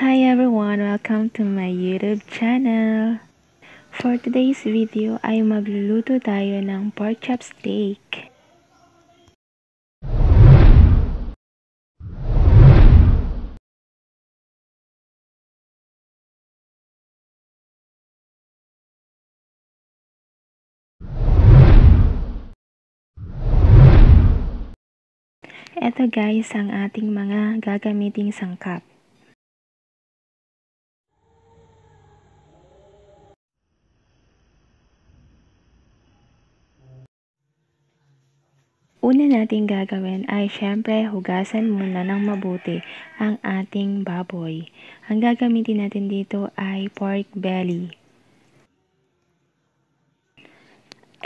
Hi everyone! Welcome to my YouTube channel. For today's video ay magluluto tayo ng pork chop steak. Ito guys ang ating mga gagamiting sangkap. Una nating gagawin ay syempre hugasan muna ng mabuti ang ating baboy. Ang gagamitin natin dito ay pork belly.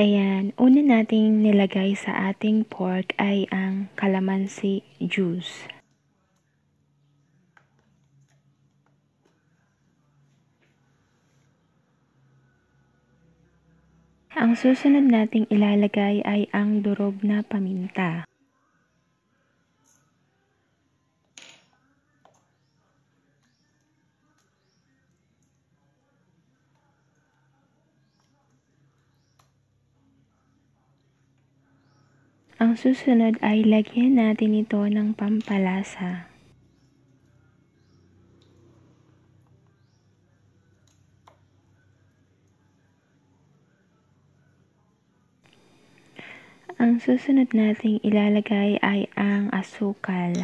Ayan, una nating nilagay sa ating pork ay ang calamansi juice. Ang susunod nating ilalagay ay ang durog na paminta. Ang susunod ay lagyan natin ito ng pampalasa. Ang susunod nating ilalagay ay ang asukal.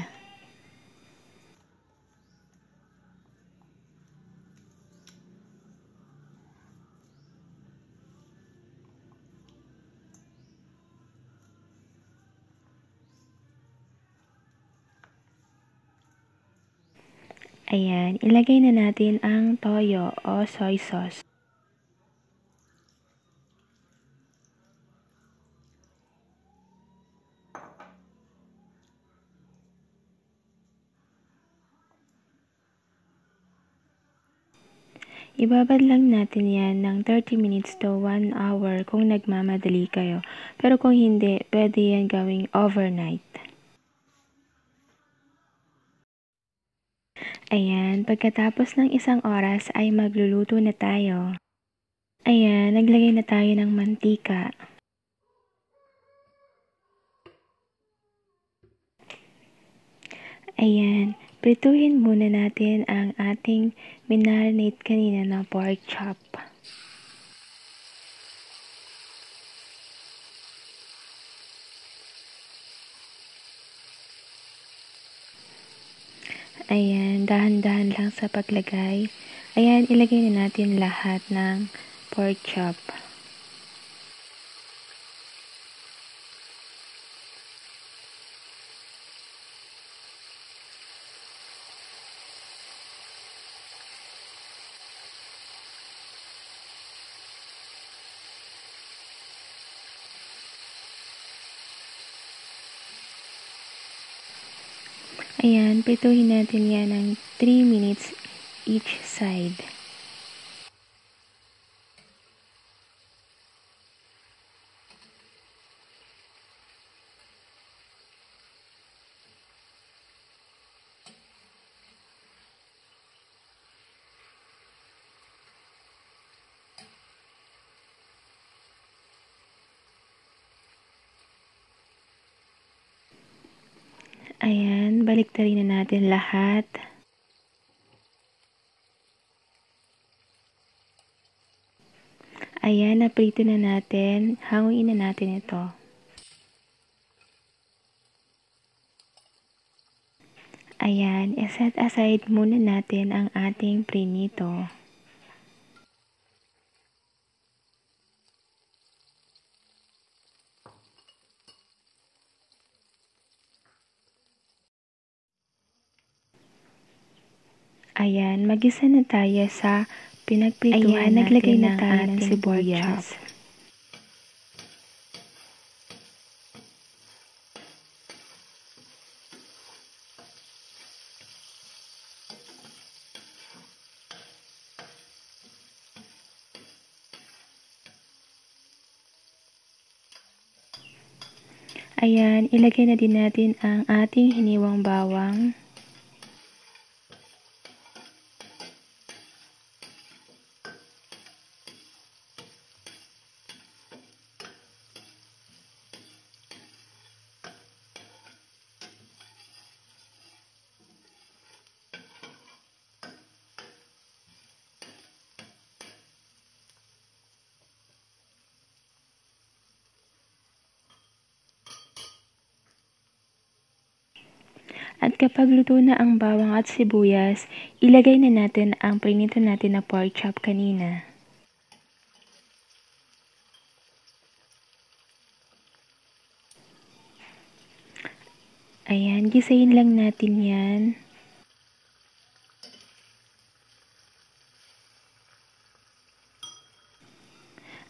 Ayan, ilagay na natin ang toyo o soy sauce. Ibabad lang natin yan ng 30 minutes to 1 hour kung nagmamadali kayo. Pero kung hindi, pwede yan gawing overnight. Ayan, pagkatapos ng 1 oras ay magluluto na tayo. Ayan, naglagay na tayo ng mantika. Ayan, prituhin muna natin ang ating minarinate kanina na pork chop. Ayan, dahan-dahan lang sa paglagay. Ayan, ilagay na natin lahat ng pork chop. Ayan, prituhin natin yan ng 3 minutes each side. Ayan, baliktarin na natin lahat. Ayan, naprito na natin. Hanguin na natin ito. Ayan, iset aside muna natin ang ating prinito. Ayan, magisa na tayo sa pinagprituhan. Ayan, naglagay na tayo ng sibuyas. Ayan, ilagay na din natin ang ating hiniwang bawang. At kapag luto na ang bawang at sibuyas, ilagay na natin ang prinito natin na pork chop kanina. Ayan, gisayin lang natin yan.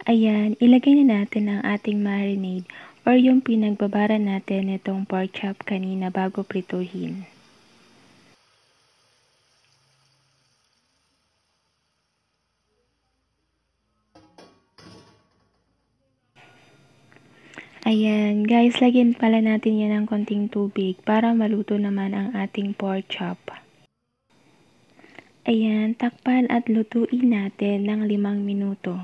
Ayan, ilagay na natin ang ating marinade or yung pinagbabara natin itong pork chop kanina bago prituhin. Ayan, guys, lagyan pala natin yan ng konting tubig para maluto naman ang ating pork chop. Ayan, takpan at lutuin natin ng 5 minuto.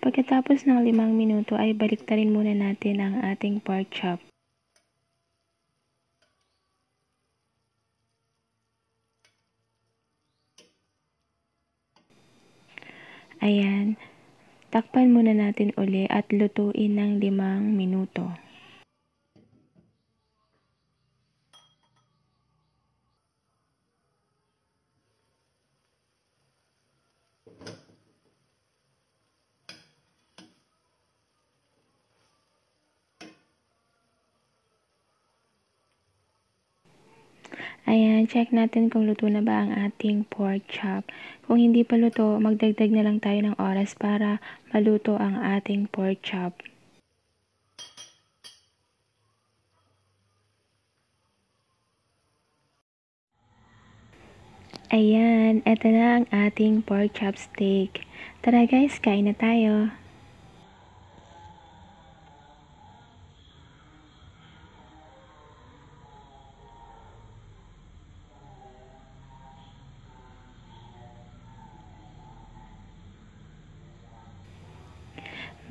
Pagkatapos ng 5 minuto ay baliktarin muna natin ang ating pork chop. Ayan, takpan muna natin uli at lutuin ng 5 minuto. Ayan, check natin kung luto na ba ang ating pork chop. Kung hindi pa luto, magdagdag na lang tayo ng oras para maluto ang ating pork chop. Ayan, eto na ang ating pork chop steak. Tara guys, kain na tayo.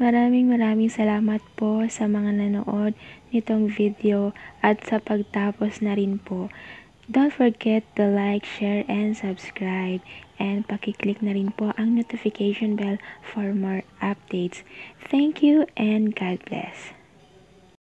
Maraming salamat po sa mga nanood nitong video at sa pagtapos na rin po. Don't forget to like, share, and subscribe. And pakiclick na rin po ang notification bell for more updates. Thank you and God bless.